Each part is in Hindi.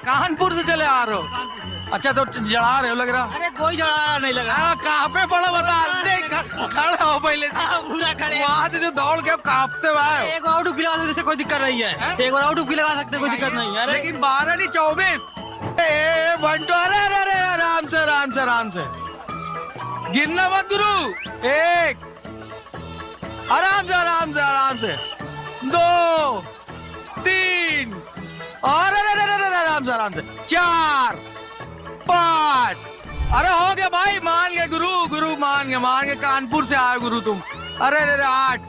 कानपुर से चले आ रहे हो? अच्छा, तो जला रहे हो लग रहा। अरे कोई जड़ा नहीं लग रहा। कहाँ पे पड़ा बता। खड़े हो पहले से। पूरा खड़े। वहाँ से जो दौड़ के कांपते हुए आए हो। एक आउट की लगा सकते, जैसे कोई दिक्कत नहीं है। एक बार आउट की लगा सकते, कोई दिक्कत नहीं है। लेकिन 12 नहीं 24। अरे आराम से आराम से आराम से, गिरना मत गुरु। 1, आराम से आराम से आराम से, 2, 3, और आराम से आराम से, 4, 5। अरे हो गया भाई, मान गए गुरु मान गए कानपुर से आए गुरु तुम। अरे 8,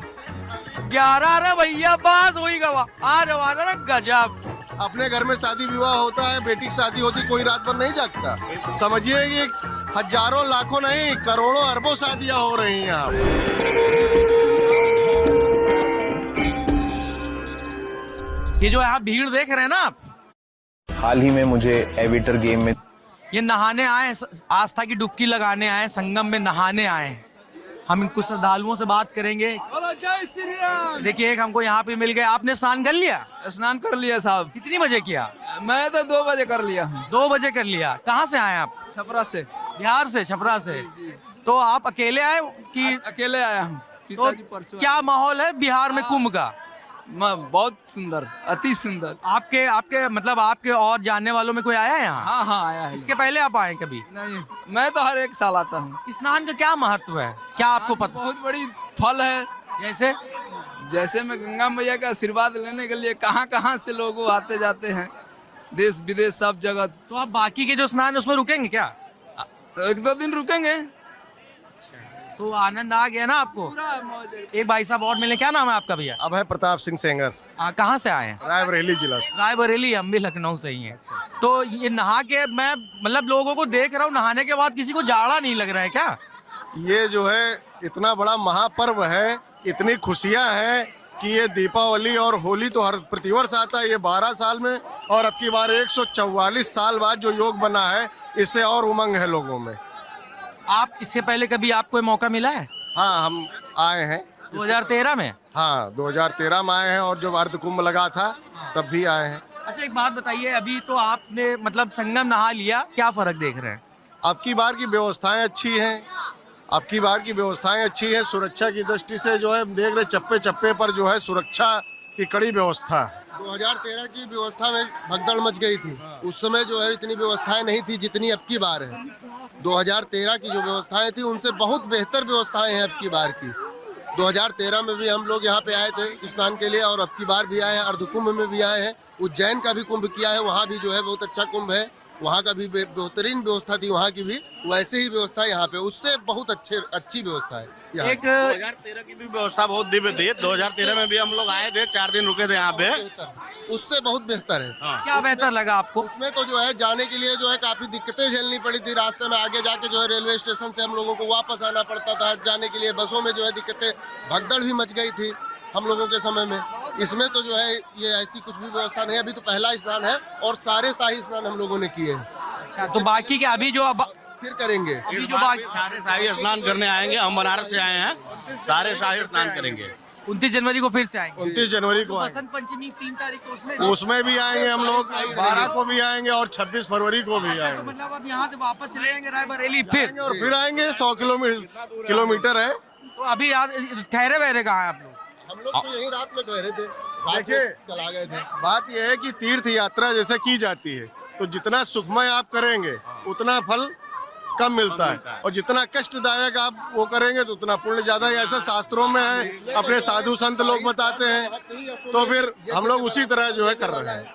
11। अरे भैया बात वही गवा आ जाओ ना। गजब। अपने घर में शादी विवाह होता है, बेटी की शादी होती, कोई रात भर नहीं जागता। समझिए ये हजारों लाखों नहीं, करोड़ों अरबों शादियां हो रही हैं यहाँ। ये जो यहाँ भीड़ देख रहे हैं ना आप, हाल ही में मुझे एविटर गेम में ये नहाने आए, आस्था की डुबकी लगाने आए, संगम में नहाने आए। हम कुछ श्रद्धालुओं से बात करेंगे। जय श्री राम। देखिए एक हमको यहाँ पे मिल गए। आपने स्नान कर लिया? स्नान कर लिया साहब। कितनी बजे किया? मैं तो 2 बजे कर लिया हूँ। 2 बजे कर लिया। कहाँ से आए आप? छपरा से। बिहार से, छपरा से। तो आप अकेले आए कि? अकेले आया हूँ। तो पिताजी परसों। क्या माहौल है बिहार में कुंभ का? बहुत सुंदर, अति सुंदर। आपके मतलब आपके और जानने वालों में कोई आया है यहाँ? हाँ हाँ आया है। इसके पहले आप आए कभी? नहीं, मैं तो हर एक साल आता हूँ। स्नान का क्या महत्व है, क्या आपको पता? बहुत बड़ी फल है। जैसे मैं गंगा मैया का आशीर्वाद लेने के लिए कहाँ कहाँ से लोग आते जाते हैं, देश विदेश सब जगह। तो आप बाकी के जो स्नान उसमें रुकेंगे क्या? तो 1-2 दिन रुकेंगे। तो आनंद आ गया ना आपको? पूरा मौज है। एक भाई साहब और मिले। क्या नाम है आपका भैया? अभय प्रताप सिंह सेंगर, कहाँ से आए हैं? रायबरेली जिला से। रायबरेली, हम भी लखनऊ से ही हैं। तो ये नहा के मैं मतलब लोगों को देख रहा हूँ, नहाने के बाद किसी को जाड़ा नहीं लग रहा है क्या? ये जो है इतना बड़ा महापर्व है, इतनी खुशियां हैं कि ये दीपावली और होली तो हर प्रतिवर्ष आता है, ये 12 साल में, और अब की बार 144 साल बाद जो योग बना है, इससे और उमंग है लोगों में। आप इससे पहले कभी आपको मौका मिला है? हाँ, हम आए हैं 2013 में। हाँ, 2013 में आए हैं, और जब अर्ध कुंभ लगा था तब भी आए हैं। अच्छा एक बात बताइए, अभी तो आपने मतलब संगम नहा लिया, क्या फर्क देख रहे हैं? अब की बार की व्यवस्थाएं अच्छी हैं, अब की बार की व्यवस्थाएं अच्छी हैं। सुरक्षा की दृष्टि से जो है देख रहे, चप्पे चप्पे पर जो है सुरक्षा की कड़ी व्यवस्था। 2013 की व्यवस्था में भगदड़ मच गई थी, उस समय जो है इतनी व्यवस्थाएं नहीं थी जितनी अब की बार है। 2013 की जो व्यवस्थाएं थी उनसे बहुत बेहतर व्यवस्थाएं हैं अब की बार की। 2013 में भी हम लोग यहाँ पे आए थे स्नान के लिए, और अब की बार भी आए हैं, अर्धकुंभ में भी आए हैं, उज्जैन का भी कुंभ किया है, वहाँ भी जो है बहुत अच्छा कुंभ है, वहाँ का भी बेहतरीन व्यवस्था थी, वहाँ की भी वैसे ही व्यवस्था यहाँ पे, उससे बहुत अच्छी व्यवस्था है। एक 2013 की भी व्यवस्था बहुत दिव्य थी। 2013 में भी हम लोग आए थे, 4 दिन रुके थे यहाँ पे, उससे बहुत बेहतर है। क्या बेहतर लगा आपको? उसमें तो जो है जाने के लिए जो है काफी दिक्कतें झेलनी पड़ी थी, रास्ते में आगे जाके जो है रेलवे स्टेशन से हम लोगों को वापस आना पड़ता था, जाने के लिए बसों में जो है दिक्कतें, भगदड़ भी मच गई थी हम लोगों के समय में। इसमें तो जो है ये ऐसी कुछ भी व्यवस्था नहीं है, अभी तो पहला स्नान है और सारे शाही स्नान हम लोगों ने किए हैं। अच्छा, तो बाकी के अभी जो फिर करेंगे, अभी जो बाकी सारे शाही स्नान करने आएंगे। हम बनारस से आए हैं, सारे शाही स्नान करेंगे। 29 जनवरी को फिर से आएंगे। 29 जनवरी को बसंत पंचमी 3 तारीख को उसमें भी आएंगे हम लोग, 12 को भी आएंगे और 26 फरवरी को भी आएंगे। मतलब अब यहाँ से वापस चले जाएंगे रायबरेली फिर आएंगे। 100 किलोमीटर है। तो अभी ठहरे वहरे कहाँ हैं आप लोग? हम लोग तो यही रात में ठहरे थे, देखिए चला गए थे। बात यह है कि तीर्थ यात्रा जैसे की जाती है, तो जितना सुखमय आप करेंगे उतना फल कम मिलता है, और जितना कष्टदायक आप वो करेंगे तो उतना पुण्य ज्यादा है। ऐसा शास्त्रों में है, अपने साधु संत लोग बताते हैं। तो फिर हम लोग उसी तरह जो है कर रहे हैं।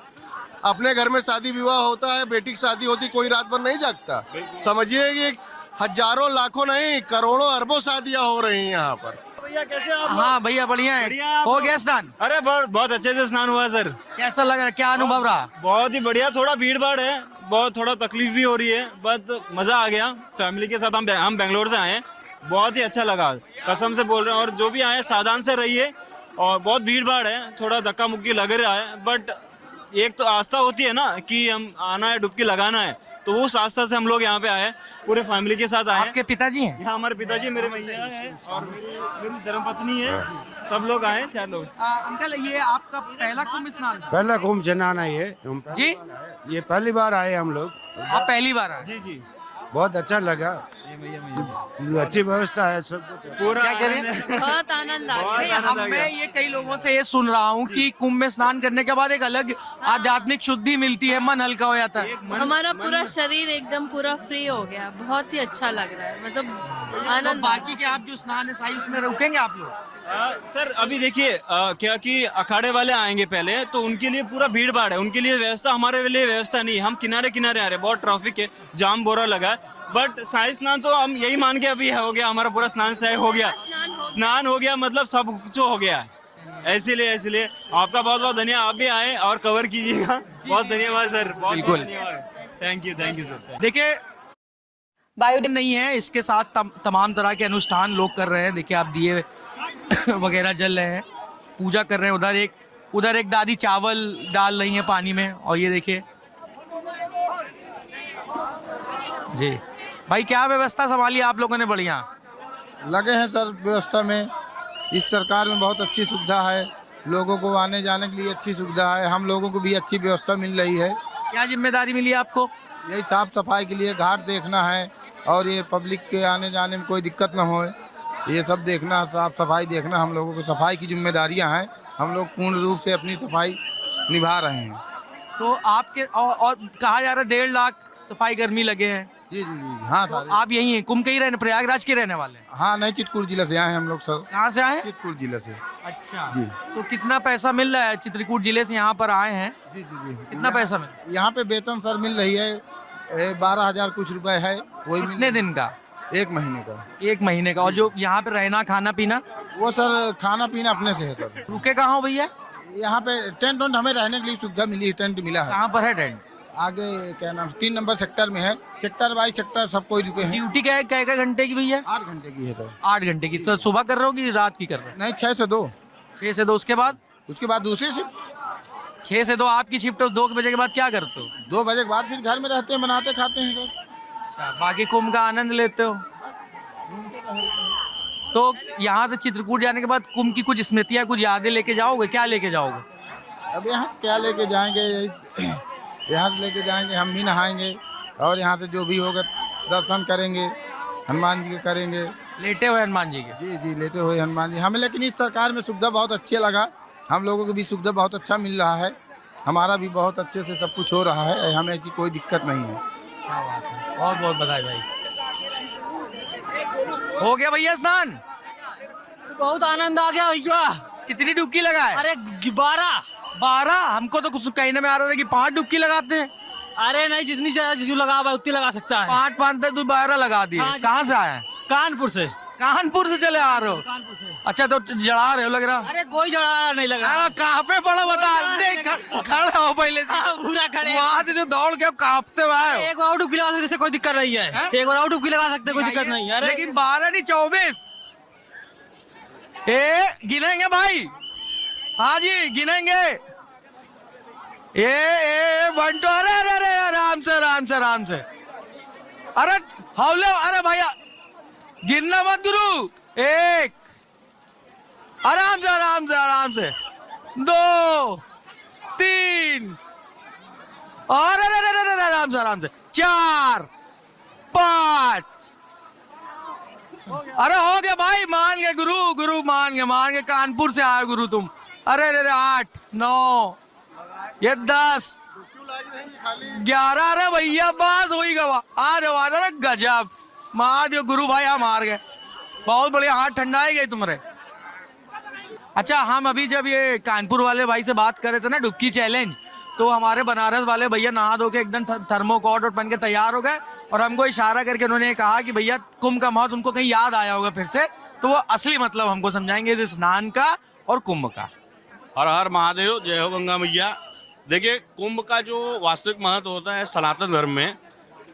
अपने घर में शादी विवाह होता है, बेटी की शादी होती, कोई रात भर नहीं जागता। समझिए ये हजारों लाखों नहीं, करोड़ों अरबों शादियां हो रही हैं यहाँ पर। भैया कैसे आप? हाँ भैया बढ़िया है। हो गया स्नान? अरे बहुत अच्छे से स्नान हुआ सर। कैसा लग रहा है, क्या अनुभव रहा? बहुत ही बढ़िया। थोड़ा भीड़ भाड़ है, बहुत थोड़ा तकलीफ भी हो रही है, बट मजा आ गया। फैमिली के साथ हम बेंगलोर से आए हैं, बहुत ही अच्छा लगा, कसम से बोल रहे हैं। और जो भी आए सावधान से रहिए, और बहुत भीड़ भाड़ है, थोड़ा धक्का मुक्की लग रहा है, बट एक तो आस्था होती है ना कि हम आना है, डुबकी लगाना है, तो वो साथ साथ से हम लोग यहाँ पे आए, पूरे फैमिली के साथ आए हैं। आपके पिताजी हैं? यहाँ हमारे पिताजी, मेरे भैया है और मेरी धर्मपत्नी है, सब लोग आए, 4 लोग। अंकल ये आपका पहला कुंभ स्नान था? पहला कुंभ स्नान है ये जी ये पहली बार आए हम लोग, आप पहली बार आए? जी जी, बहुत अच्छा लगा, अच्छी व्यवस्था है सब। पूरा क्या कह रहे हैं? आनंद है। बहुत आनंद आ बहुत गया। आनंद अब आ गया। मैं ये कई लोगों से ये सुन रहा हूँ कि कुंभ में स्नान करने के बाद एक अलग आध्यात्मिक शुद्धि मिलती है, मन हल्का हो जाता है। हमारा पूरा शरीर एकदम पूरा फ्री हो गया, बहुत ही अच्छा लग रहा है, मतलब तो आनंद आ बाकी के आप जो स्नान है साई उसमें रुकेंगे आप लोग? सर अभी देखिए क्या कि अखाड़े वाले आएंगे पहले, तो उनके लिए पूरा भीड़ भाड़ है, उनके लिए व्यवस्था, हमारे लिए व्यवस्था नहीं है। हम किनारे किनारे आ रहे हैं, बहुत ट्रैफिक है, जाम बोरा लगा है। बट साई स्नान तो हम यही मान के अभी हो गया, हमारा पूरा स्नान सही हो गया, स्नान हो गया, मतलब सब कुछ हो गया है। इसीलिए आपका बहुत बहुत धन्यवाद, आप भी आए और कवर कीजिएगा। बहुत धन्यवाद सर, बहुत बिल्कुल। धन्यवाद, थैंक यू सर। देखिए बायोडिन नहीं है, इसके साथ तमाम तरह के अनुष्ठान लोग कर रहे हैं। देखिए आप दिए वगैरह जल रहे हैं, पूजा कर रहे हैं। उधर एक दादी चावल डाल रही हैं पानी में, और ये देखिए जी भाई क्या व्यवस्था संभाली आप लोगों ने? बढ़िया लगे हैं सर व्यवस्था में। इस सरकार में बहुत अच्छी सुविधा है, लोगों को आने जाने के लिए अच्छी सुविधा है, हम लोगों को भी अच्छी व्यवस्था मिल रही है। क्या जिम्मेदारी मिली आपको? यही साफ सफाई के लिए घाट देखना है, और ये पब्लिक के आने जाने में कोई दिक्कत न हो, ये सब देखना, साफ सफाई देखना। हम लोगों को सफाई की जिम्मेदारियां हैं, हम लोग पूर्ण रूप से अपनी सफाई निभा रहे हैं। तो आपके और कहा जा रहा है 1.5 लाख सफाई कर्मी लगे हैं। जी जी जी हाँ तो सर। आप यही हैं, कुंभ के ही रहने, प्रयागराज के रहने वाले हैं? हाँ नहीं, चित्रकूट जिले से आए हैं हम लोग सर। कहाँ से आए हैं? चित्रकूट जिले से। अच्छा जी। तो कितना पैसा मिल रहा है? चित्रकूट जिले से यहाँ पर आए हैं, जी जी जी कितना पैसा मिल? यहाँ पे वेतन सर मिल रही है 12,000 कुछ रुपए है, वही कितने दिन का? 1 महीने का। 1 महीने का। और जो यहाँ पे रहना खाना पीना? वो सर खाना पीना अपने से है सर। रुके कहाँ हो भैया? यहाँ पे टेंट वेंट हमें रहने के लिए सुविधा मिली है, टेंट मिला है। कहाँ पर है टेंट? आगे क्या नाम 3 नंबर सेक्टर में है, सेक्टर बाई सेक्टर सब कोई रुके हैं। ड्यूटी क्या है, क्या घंटे की भैया? 8 घंटे की है सर। 8 घंटे की। तो सुबह कर रहे हो कि रात की कर रहे हो? नहीं 6 से 2। 6 से 2 उसके बाद? उसके बाद दूसरी शिफ्ट। 6 से 2 आपकी शिफ्ट हो, 2 बजे के बाद क्या करते हो? 2 बजे के बाद फिर घर में रहते हैं, बनाते खाते हैं सर। अच्छा, बाकी कुंभ का आनंद लेते हो? तो यहाँ से चित्रकूट जाने के बाद कुंभ की कुछ स्मृतियाँ, कुछ यादें लेके जाओगे? क्या लेके जाओगे? अब यहाँ से क्या लेके जाएंगे, यहाँ से लेके जाएंगे, हम भी नहाएंगे और यहाँ से जो भी होगा दर्शन करेंगे, हनुमान जी के करेंगे। लेटे हुए हनुमान जी के? जी जी लेटे हुए हनुमान जी। हमें लेकिन इस सरकार में सुविधा बहुत अच्छी लगा, हम लोगों को भी सुविधा बहुत अच्छा मिल रहा है, हमारा भी बहुत अच्छे से सब कुछ हो रहा है, हमें ऐसी कोई दिक्कत नहीं है। क्या बात है, बहुत बहुत बधाई भाई। हो गया भैया स्नान? बहुत आनंद आ गया भैया। कितनी डुबकी लगाए? अरे 12। हमको तो कुछ कहने में आ रहा था कि 5 डुबकी लगाते हैं। अरे नहीं, जितनी ज्यादा जिसको लगा हुआ है उतनी लगा सकता है। 5 तक 12 लगा दिए। हाँ, कहाँ से आए? कानपुर से। कानपुर से चले आ रहे हो? कानपुर से। अच्छा तो जला रहे हो लग रहा। अरे कोई जड़ा नहीं लग रहा। कहाँ पे पड़ा बता? देख खड़े हो पहले से। पूरा खड़े। वहाँ से जो दौड़ के कांपते हुए आए हो। एक बार और डुबकी लगा सकते, कोई दिक्कत नहीं है। एक बार और डुबकी लगा सकते, कोई दिक्कत नहीं है। लेकिन 12 नहीं 24। गिनेंगे भाई? हाँ जी गिनेंगे। 1 2। अरे अरे अरे आराम से। अरे हौले, अरे भैया गिनना मत गुरु। 1 आराम से 2 3 और अरे आराम से 4 5। अरे हो गया भाई, मान गए गुरु मान गए। कानपुर से आए गुरु तुम। अरे 8 9 ये 10 11। अरे भैया बस हो ही गवा। आ जाओ अरे गजब मार दियो गुरु भाई, हम हार गए। बहुत बढ़िया, हाथ ठंडा ही गई तुम्हारे। अच्छा हम अभी जब ये कानपुर वाले भाई से बात कर रहे थे ना डुबकी चैलेंज, तो हमारे बनारस वाले भैया नहा धो के एकदम थर्मोकोट और पहन के तैयार हो गए, और हमको इशारा करके उन्होंने कहा कि भैया कुंभ का महत्व उनको कहीं याद आया होगा फिर से, तो वो असली मतलब हमको समझाएंगे इस स्नान का और कुंभ का। हर हर महादेव, जय हो गंगा मैया। देखिए कुंभ का जो वास्तविक महत्व होता है सनातन धर्म में,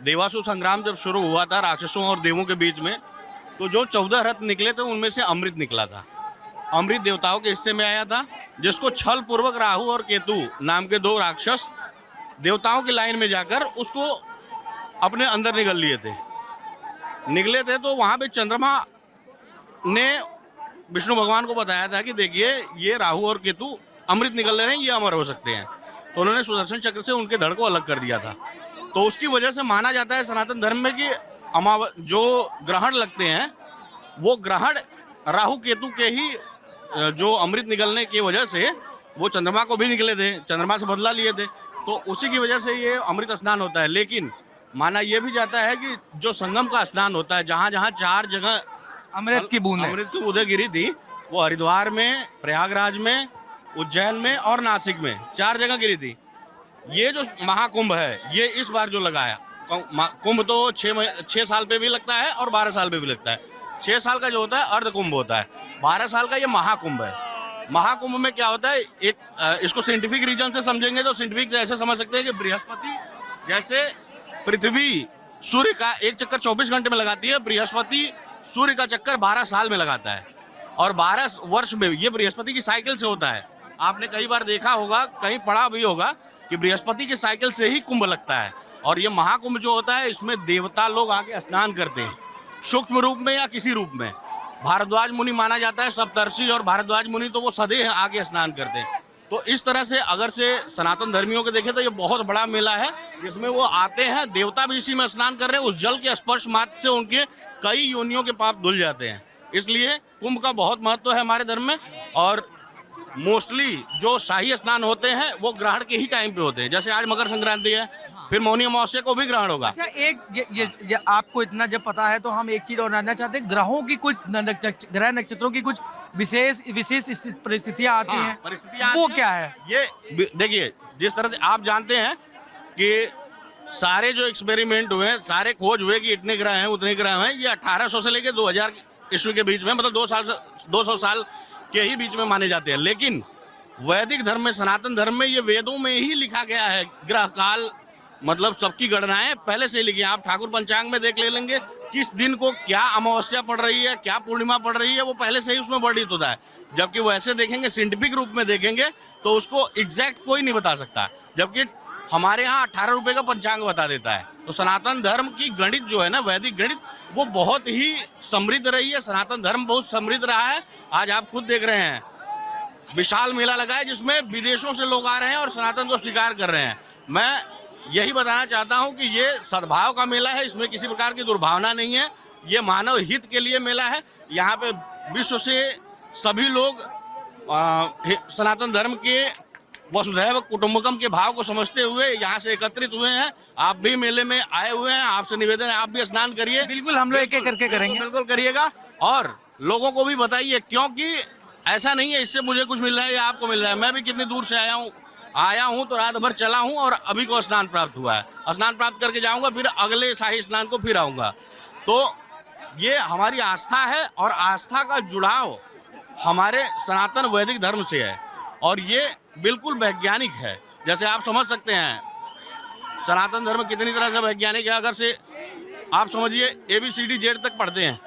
देवासुर संग्राम जब शुरू हुआ था राक्षसों और देवों के बीच में, तो जो 14 रथ निकले थे उनमें से अमृत निकला था। अमृत देवताओं के हिस्से में आया था, जिसको छल पूर्वक राहु और केतु नाम के 2 राक्षस देवताओं की लाइन में जाकर उसको अपने अंदर निकल लिए थे। निकले थे तो वहाँ पे चंद्रमा ने विष्णु भगवान को बताया था कि देखिए ये राहु और केतु अमृत निकल रहे हैं, ये अमर हो सकते हैं। तो उन्होंने सुदर्शन चक्र से उनके धड़ को अलग कर दिया था। तो उसकी वजह से माना जाता है सनातन धर्म में कि जो ग्रहण लगते हैं वो ग्रहण राहु केतु के ही जो अमृत निकलने की वजह से वो चंद्रमा को भी निकले थे, चंद्रमा से बदला लिए थे, तो उसी की वजह से ये अमृत स्नान होता है। लेकिन माना यह भी जाता है कि जो संगम का स्नान होता है, जहाँ जहाँ 4 जगह अमृत की बूंदें गिरी थी, वो हरिद्वार में, प्रयागराज में, उज्जैन में और नासिक में 4 जगह गिरी थी। ये जो महाकुंभ है ये इस बार जो लगा है, कुंभ तो 6 साल पे भी लगता है और 12 साल पे भी लगता है। 6 साल का जो होता है अर्ध कुंभ होता है, 12 साल का ये महाकुंभ है। महाकुंभ में क्या होता है, एक इसको साइंटिफिक रीजन से समझेंगे तो साइंटिफिक से ऐसे समझ सकते हैं कि बृहस्पति जैसे पृथ्वी सूर्य का एक चक्कर 24 घंटे में लगाती है, बृहस्पति सूर्य का चक्कर 12 साल में लगाता है और 12 वर्ष में ये बृहस्पति की साइकिल से होता है। आपने कई बार देखा होगा, कहीं पढ़ा भी होगा कि बृहस्पति की साइकिल से ही कुंभ लगता है। और ये महाकुंभ जो होता है इसमें देवता लोग आके स्नान करते हैं, सूक्ष्म रूप में या किसी रूप में। भारद्वाज मुनि माना जाता है सप्तर्षि, और भारद्वाज मुनि तो वो सदैव आगे स्नान करते हैं। तो इस तरह से अगर से सनातन धर्मियों के देखें तो ये बहुत बड़ा मेला है जिसमें वो आते हैं, देवता भी इसी में स्नान कर रहे हैं। उस जल के स्पर्श मात्र से उनके कई योनियों के पाप धुल जाते हैं। इसलिए कुंभ का बहुत महत्व है हमारे धर्म में। और मोस्टली जो शाही स्नान होते हैं वो ग्रहण के ही टाइम पे होते हैं। जैसे आज मकर संक्रांति है, फिर मौनी अमावस्या को भी ग्रहण होगा। अच्छा, एक आपको इतना जब पता है तो हम एक चीज और जानना चाहते हैं, ग्रहों की कुछ ग्रह नक्षत्रों की कुछ विशेष परिस्थितियां आती हैं, परिस्थितियां वो क्या है? ये देखिए, जिस तरह से आप जानते हैं कि सारे जो एक्सपेरिमेंट हुए, सारे खोज हुए कि इतने ग्रह हैं उतने ग्रह हैं, ये 1800 से लेकर 2000 ईस्वी के बीच में, मतलब 200 साल के ही बीच में माने जाते हैं। लेकिन वैदिक धर्म में, सनातन धर्म में ये वेदों में ही लिखा गया है। ग्रह काल मतलब सबकी गणनाएं पहले से ही लिखी है। आप ठाकुर पंचांग में देख ले लेंगे किस दिन को क्या अमावस्या पड़ रही है, क्या पूर्णिमा पड़ रही है, वो पहले से ही उसमें वर्णित होता है। जबकि वो ऐसे देखेंगे, साइंटिफिक रूप में देखेंगे तो उसको एग्जैक्ट कोई नहीं बता सकता। जबकि हमारे यहाँ 18 रुपए का पंचांग बता देता है। तो सनातन धर्म की गणित जो है ना, वैदिक गणित, वो बहुत ही समृद्ध रही है। सनातन धर्म बहुत समृद्ध रहा है। आज आप खुद देख रहे हैं विशाल मेला लगा है जिसमें विदेशों से लोग आ रहे हैं और सनातन को स्वीकार कर रहे हैं। मैं यही बताना चाहता हूं कि ये सद्भाव का मेला है, इसमें किसी प्रकार की दुर्भावना नहीं है। ये मानव हित के लिए मेला है। यहाँ पे विश्व से सभी लोग सनातन धर्म के वसुधैव कुटुंबकम के भाव को समझते हुए यहाँ से एकत्रित हुए हैं। आप भी मेले में आए हुए हैं, आपसे निवेदन है आप भी स्नान करिए। बिल्कुल, हम लोग एक एक करके करेंगे। बिल्कुल करिएगा और लोगों को भी बताइए, क्योंकि ऐसा नहीं है इससे मुझे कुछ मिल रहा है या आपको मिल रहा है। मैं भी कितनी दूर से आया हूँ तो रात भर चला हूँ और अभी को स्नान प्राप्त हुआ है। स्नान प्राप्त करके जाऊँगा, फिर अगले शाही स्नान को फिर आऊँगा। तो ये हमारी आस्था है और आस्था का जुड़ाव हमारे सनातन वैदिक धर्म से है और ये बिल्कुल वैज्ञानिक है। जैसे आप समझ सकते हैं सनातन धर्म कितनी तरह से वैज्ञानिक है। अगर से आप समझिए ABCD Z तक पढ़ते हैं,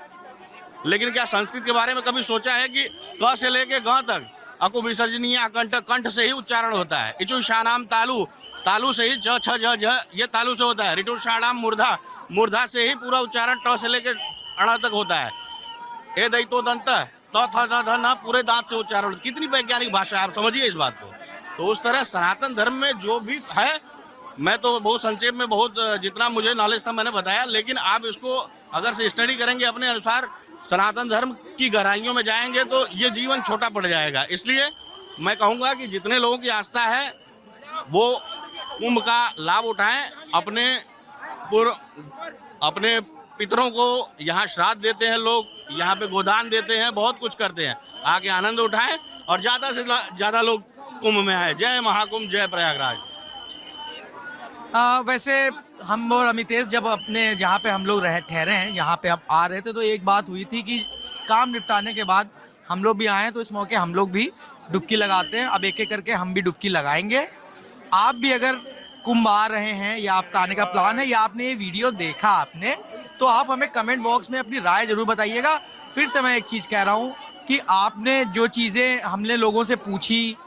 लेकिन क्या संस्कृत के बारे में कभी सोचा है कि क से लेके ग तक अकु विसर्जनीय कंठ, कंठ से ही उच्चारण होता है। इचु शानाम तालु, तालु से ही च छ ज झ, ये तालु से होता है। ऋतु शानाम मूर्धा, मूर्धा से ही पूरा उच्चारण ट से लेकर अण तक होता है। ए दैतो दंत, त थ ध न, पूरे दांत से उच्चारण। कितनी वैज्ञानिक भाषा है, आप समझिए इस बात को। तो उस तरह सनातन धर्म में जो भी है, मैं तो बहुत संक्षेप में, बहुत जितना मुझे नॉलेज था मैंने बताया, लेकिन आप इसको अगर से स्टडी करेंगे अपने अनुसार, सनातन धर्म की गहराइयों में जाएंगे तो ये जीवन छोटा पड़ जाएगा। इसलिए मैं कहूँगा कि जितने लोगों की आस्था है वो कुंभ का लाभ उठाएं। अपने पितरों को यहाँ श्राद्ध देते हैं लोग, यहाँ पे गोदान देते हैं, बहुत कुछ करते हैं। आके आनंद उठाएं और ज़्यादा से ज़्यादा लोग कुंभ में आए। जय महाकुंभ, जय प्रयागराज। वैसे हम और अमितेश जब अपने जहाँ पे हम लोग ठहरे हैं, यहाँ पे अब आ रहे थे, तो एक बात हुई थी कि काम निपटाने के बाद हम लोग भी आए हैं, तो इस मौके हम लोग भी डुबकी लगाते हैं। अब एक एक करके हम भी डुबकी लगाएंगे। आप भी अगर कुंभ आ रहे हैं या आपका आने का प्लान है या आपने ये वीडियो देखा आपने, तो आप हमें कमेंट बॉक्स में अपनी राय जरूर बताइएगा। फिर से मैं एक चीज़ कह रहा हूँ कि आपने जो चीज़ें हमने लोगों से पूछी,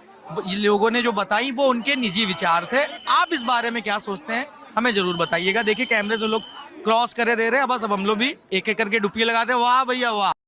लोगों ने जो बताई, वो उनके निजी विचार थे। आप इस बारे में क्या सोचते हैं हमें जरूर बताइएगा। देखिए कैमरे से लोग क्रॉस करे दे रहे हैं, बस अब हम लोग भी एक एक करके डुबकी लगाते हैं। वाह भैया वाह।